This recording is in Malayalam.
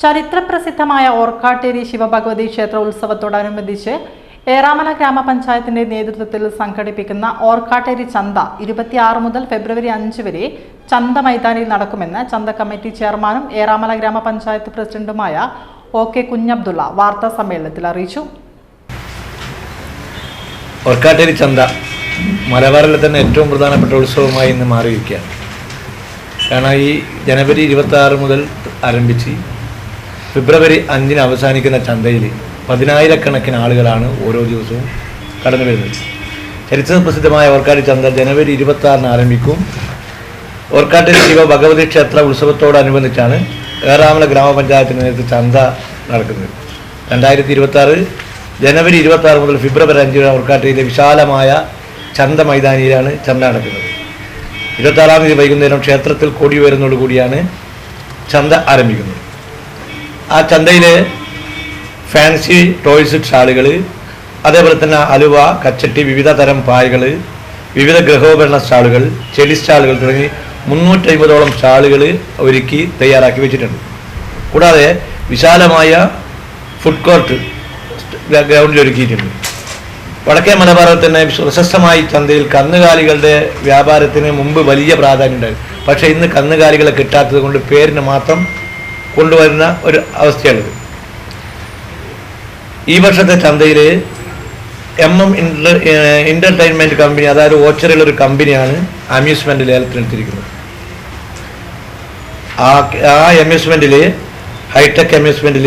ചരിത്രപ്രസിദ്ധമായ ഓർക്കാട്ടേരി ശിവഭഗവതി ക്ഷേത്ര ഉത്സവത്തോടനുബന്ധിച്ച് ഏറാമല ഗ്രാമപഞ്ചായത്തിന്റെ നേതൃത്വത്തിൽ സംഘടിപ്പിക്കുന്ന ഓർക്കാട്ടേരി ചന്ത 26 മുതൽ ഫെബ്രുവരി 5 വരെ ചന്ത മൈതാനിയിൽ നടക്കുമെന്ന് ചന്ത കമ്മിറ്റി ചെയർമാനും ഏറാമല ഗ്രാമപഞ്ചായത്ത് പ്രസിഡന്റുമായ ഒ.കെ. കുഞ്ഞബ്ദുള്ള വാർത്താ സമ്മേളനത്തിൽ അറിയിച്ചു. ഓർക്കാട്ടേരി ചന്ത മലബാറിലെ തന്നെ ഏറ്റവും പ്രധാനപ്പെട്ട ഉത്സവമായി ഇന്ന് മാറിയിരിക്കുകയാണ്. കാരണം ഈ ജനുവരി 26 മുതൽ ആരംഭിച്ച് ഫെബ്രുവരി 5 അവസാനിക്കുന്ന ചന്തയിൽ 10,000-കണക്കിന് ആളുകളാണ് ഓരോ ദിവസവും കടന്നു വരുന്നത്. ചരിത്രപ്രസിദ്ധമായ ഓർക്കാട്ടേരി ചന്ത ജനുവരി 26 ആരംഭിക്കും. ഓർക്കാട്ടേരി ശിവ ഭഗവതി ക്ഷേത്ര ഉത്സവത്തോടനുബന്ധിച്ചാണ് ഏറാമല ഗ്രാമപഞ്ചായത്തിന് നേതൃത്വത്തിൽ ചന്ത നടക്കുന്നത്. 2026 ജനുവരി 26 മുതൽ ഫെബ്രുവരി 5 വരെ ഓർക്കാട്ടേരിയിലെ വിശാലമായ ചന്ത മൈതാനിയിലാണ് ചന്ത നടക്കുന്നത്. 26-ാം തീയതി വൈകുന്നേരം ക്ഷേത്രത്തിൽ കൊടി ഉയരുന്നതോടുകൂടിയാണ് ചന്ത ആരംഭിക്കുന്നത്. ആ ചന്തയിൽ ഫാൻസി ടോയ്സ് സ്റ്റാളുകൾ, അതേപോലെ തന്നെ അലുവ, കച്ചട്ടി, വിവിധ തരം പായകൾ, വിവിധ ഗൃഹോപകരണ സ്റ്റാളുകൾ, ചെടി സ്റ്റാളുകൾ തുടങ്ങി 350ഓളം സ്റ്റാളുകൾ ഒരുക്കി തയ്യാറാക്കി വെച്ചിട്ടുണ്ട്. കൂടാതെ വിശാലമായ ഫുഡ് കോർട്ട് ഗ്രൗണ്ടിൽ ഒരുക്കിയിട്ടുണ്ട്. വടക്കേ മലബാറിൽ തന്നെ പ്രശസ്തമായി ചന്തയിൽ കന്നുകാലികളുടെ വ്യാപാരത്തിന് മുമ്പ് വലിയ പ്രാധാന്യം ഉണ്ടായിരുന്നു. പക്ഷേ ഇന്ന് കന്നുകാലികളെ കിട്ടാത്തത് കൊണ്ട് പേരിന് മാത്രം കൊണ്ടുവരുന്ന ഒരു അവസ്ഥയാണിത്. ഈ വർഷത്തെ ചന്തയിൽ എൻ്റർടൈൻമെൻറ്റ് കമ്പനി, അതായത് ഓച്ചറിലുള്ളൊരു കമ്പനിയാണ് അമ്യൂസ്മെൻറ്റ് ലേലത്തിനെടുത്തിരിക്കുന്നത്. ആ അമ്യൂസ്മെൻറ്റിൽ ഹൈടെക് അമ്യൂസ്മെൻറ്റിൽ